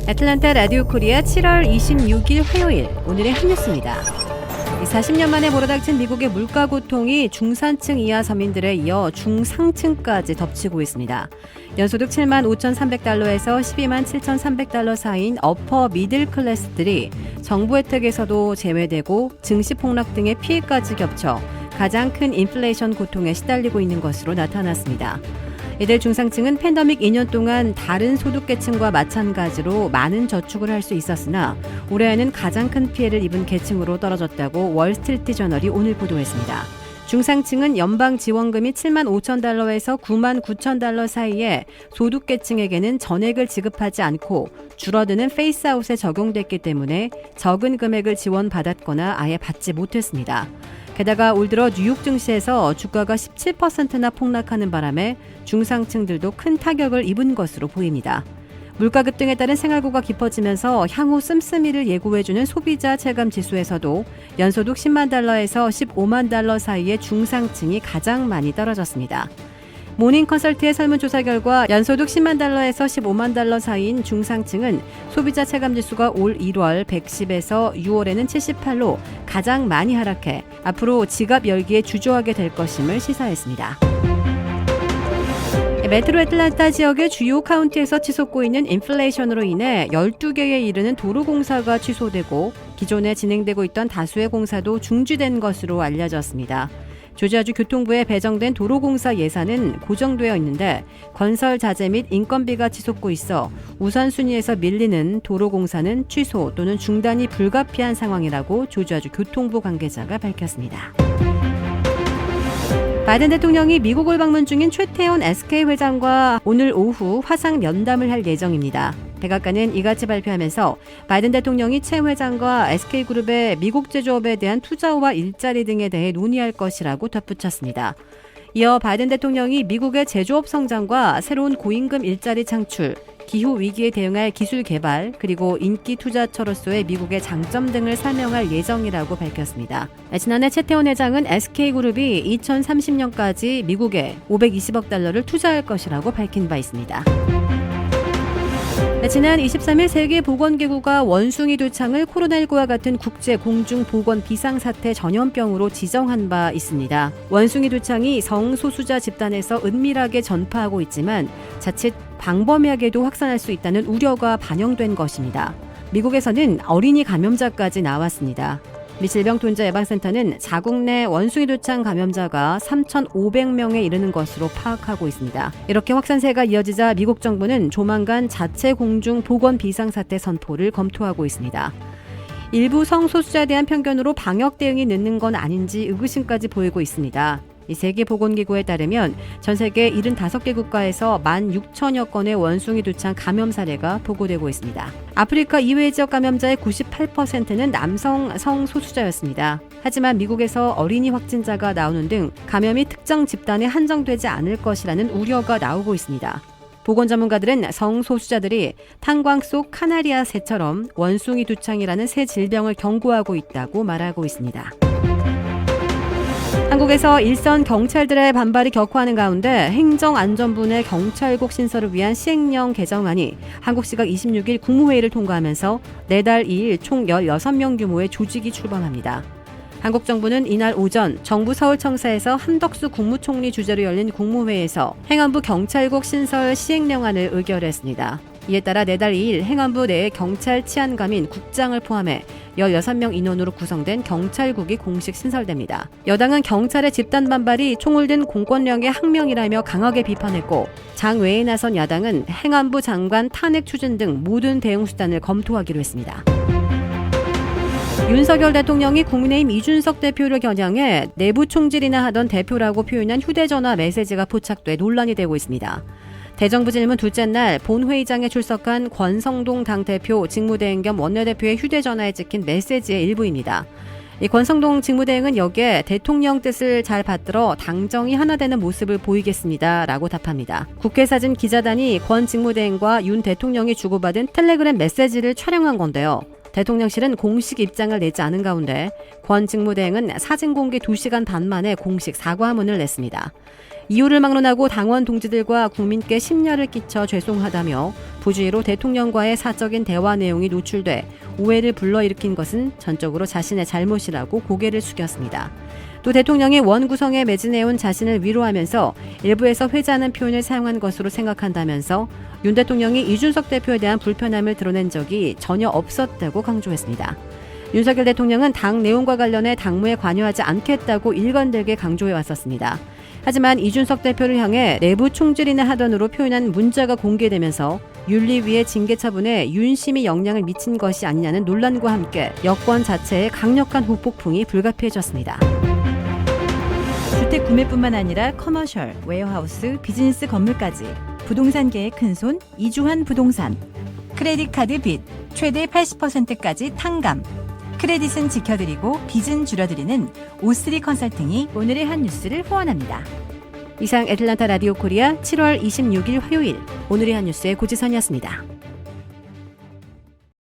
애틀랜타 라디오 코리아 7월 26일 화요일 오늘의 한 뉴스입니다. 40년 만에 몰아닥친 미국의 물가 고통이 중산층 이하 서민들에 이어 중상층까지 덮치고 있습니다. 연소득 7만 5,300달러에서 12만 7,300달러 사이인 어퍼 미들 클래스들이 정부 혜택에서도 제외되고 증시 폭락 등의 피해까지 겹쳐 가장 큰 인플레이션 고통에 시달리고 있는 것으로 나타났습니다. 이들 중상층은 팬데믹 2년 동안 다른 소득계층과 마찬가지로 많은 저축을 할 수 있었으나 올해에는 가장 큰 피해를 입은 계층으로 떨어졌다고 월스트리트 저널이 오늘 보도했습니다. 중상층은 연방 지원금이 7만 5천 달러에서 9만 9천 달러 사이에 소득계층에게는 전액을 지급하지 않고 줄어드는 페이스아웃에 적용됐기 때문에 적은 금액을 지원받았거나 아예 받지 못했습니다. 게다가 올 들어 뉴욕 증시에서 주가가 17%나 폭락하는 바람에 중상층들도 큰 타격을 입은 것으로 보입니다. 물가 급등에 따른 생활고가 깊어지면서 향후 씀씀이를 예고해주는 소비자 체감 지수에서도 연소득 10만 달러에서 15만 달러 사이의 중상층이 가장 많이 떨어졌습니다. 모닝 컨설트의 설문조사 결과 연소득 10만 달러에서 15만 달러 사이인 중상층은 소비자 체감지수가 올 1월 110에서 6월에는 78로 가장 많이 하락해 앞으로 지갑 열기에 주저하게 될 것임을 시사했습니다. 메트로 애틀랜타 지역의 주요 카운티에서 치솟고 있는 인플레이션으로 인해 12개에 이르는 도로 공사가 취소되고 기존에 진행되고 있던 다수의 공사도 중지된 것으로 알려졌습니다. 조지아주 교통부에 배정된 도로공사 예산은 고정되어 있는데 건설 자재 및 인건비가 치솟고 있어 우선순위에서 밀리는 도로공사는 취소 또는 중단이 불가피한 상황이라고 조지아주 교통부 관계자가 밝혔습니다. 바이든 대통령이 미국을 방문 중인 최태원 SK 회장과 오늘 오후 화상 면담을 할 예정입니다. 백악관은 이같이 발표하면서 바이든 대통령이 최 회장과 SK그룹의 미국 제조업에 대한 투자와 일자리 등에 대해 논의할 것이라고 덧붙였습니다. 이어 바이든 대통령이 미국의 제조업 성장과 새로운 고임금 일자리 창출, 기후위기에 대응할 기술 개발, 그리고 인기 투자처로서의 미국의 장점 등을 설명할 예정이라고 밝혔습니다. 지난해 최태원 회장은 SK그룹이 2030년까지 미국에 520억 달러를 투자할 것이라고 밝힌 바 있습니다. 지난 23일 세계보건기구가 원숭이 두창을 코로나19와 같은 국제 공중보건 비상사태 전염병으로 지정한 바 있습니다. 원숭이 두창이 성소수자 집단에서 은밀하게 전파하고 있지만 자칫 광범위하게도 확산할 수 있다는 우려가 반영된 것입니다. 미국에서는 어린이 감염자까지 나왔습니다. 미 질병통제예방센터는 자국 내 원숭이 두창 감염자가 3,500명에 이르는 것으로 파악하고 있습니다. 이렇게 확산세가 이어지자 미국 정부는 조만간 자체 공중 보건 비상사태 선포를 검토하고 있습니다. 일부 성소수자에 대한 편견으로 방역 대응이 늦는 건 아닌지 의구심까지 보이고 있습니다. 이 세계보건기구에 따르면 전 세계 75개 국가에서 16,000여 건의 원숭이 두창 감염 사례가 보고되고 있습니다. 아프리카 이외 지역 감염자의 98%는 남성 성소수자였습니다. 하지만 미국에서 어린이 확진자가 나오는 등 감염이 특정 집단에 한정되지 않을 것이라는 우려가 나오고 있습니다. 보건 전문가들은 성소수자들이 탄광 속 카나리아 새처럼 원숭이 두창이라는 새 질병을 경고하고 있다고 말하고 있습니다. 한국에서 일선 경찰들의 반발이 격화하는 가운데 행정안전부 내 경찰국 신설을 위한 시행령 개정안이 한국 시각 26일 국무회의를 통과하면서 내달 2일 총 16명 규모의 조직이 출범합니다. 한국 정부는 이날 오전 정부 서울청사에서 한덕수 국무총리 주재로 열린 국무회의에서 행안부 경찰국 신설 시행령안을 의결했습니다. 이에 따라 내달 2일 행안부 내 경찰 치안감인 국장을 포함해 16명 인원으로 구성된 경찰국이 공식 신설됩니다. 여당은 경찰의 집단 반발이 총을 든 공권력의 항명이라며 강하게 비판했고 장외에 나선 야당은 행안부 장관 탄핵 추진 등 모든 대응 수단을 검토하기로 했습니다. 윤석열 대통령이 국민의힘 이준석 대표를 겨냥해 내부 총질이나 하던 대표라고 표현한 휴대전화 메시지가 포착돼 논란이 되고 있습니다. 대정부 질문 둘째 날 본회의장에 출석한 권성동 당대표 직무대행 겸 원내대표의 휴대전화에 찍힌 메시지의 일부입니다. 이 권성동 직무대행은 여기에 대통령 뜻을 잘 받들어 당정이 하나 되는 모습을 보이겠습니다 라고 답합니다. 국회사진 기자단이 권 직무대행과 윤 대통령이 주고받은 텔레그램 메시지를 촬영한 건데요. 대통령실은 공식 입장을 내지 않은 가운데 권 직무대행은 사진 공개 2시간 반 만에 공식 사과문을 냈습니다. 이유를 막론하고 당원 동지들과 국민께 심려를 끼쳐 죄송하다며 부주의로 대통령과의 사적인 대화 내용이 노출돼 오해를 불러일으킨 것은 전적으로 자신의 잘못이라고 고개를 숙였습니다. 또 대통령이 원 구성에 매진해온 자신을 위로하면서 일부에서 회자하는 표현을 사용한 것으로 생각한다면서 윤 대통령이 이준석 대표에 대한 불편함을 드러낸 적이 전혀 없었다고 강조했습니다. 윤석열 대통령은 당 내용과 관련해 당무에 관여하지 않겠다고 일관되게 강조해 왔었습니다. 하지만 이준석 대표를 향해 내부 총질이나 하던으로 표현한 문자가 공개되면서 윤리위의 징계 처분에 윤심이 영향을 미친 것이 아니냐는 논란과 함께 여권 자체의 강력한 후폭풍이 불가피해졌습니다. 주택 구매뿐만 아니라 커머셜, 웨어하우스, 비즈니스 건물까지 부동산계의 큰손 이주환 부동산. 크레딧 카드 빚 최대 80%까지 탕감. 크레딧은 지켜드리고 빚은 줄여드리는 O3 컨설팅이 오늘의 한 뉴스를 후원합니다. 이상 애틀란타 라디오 코리아 7월 26일 화요일 오늘의 한 뉴스의 고지선이었습니다.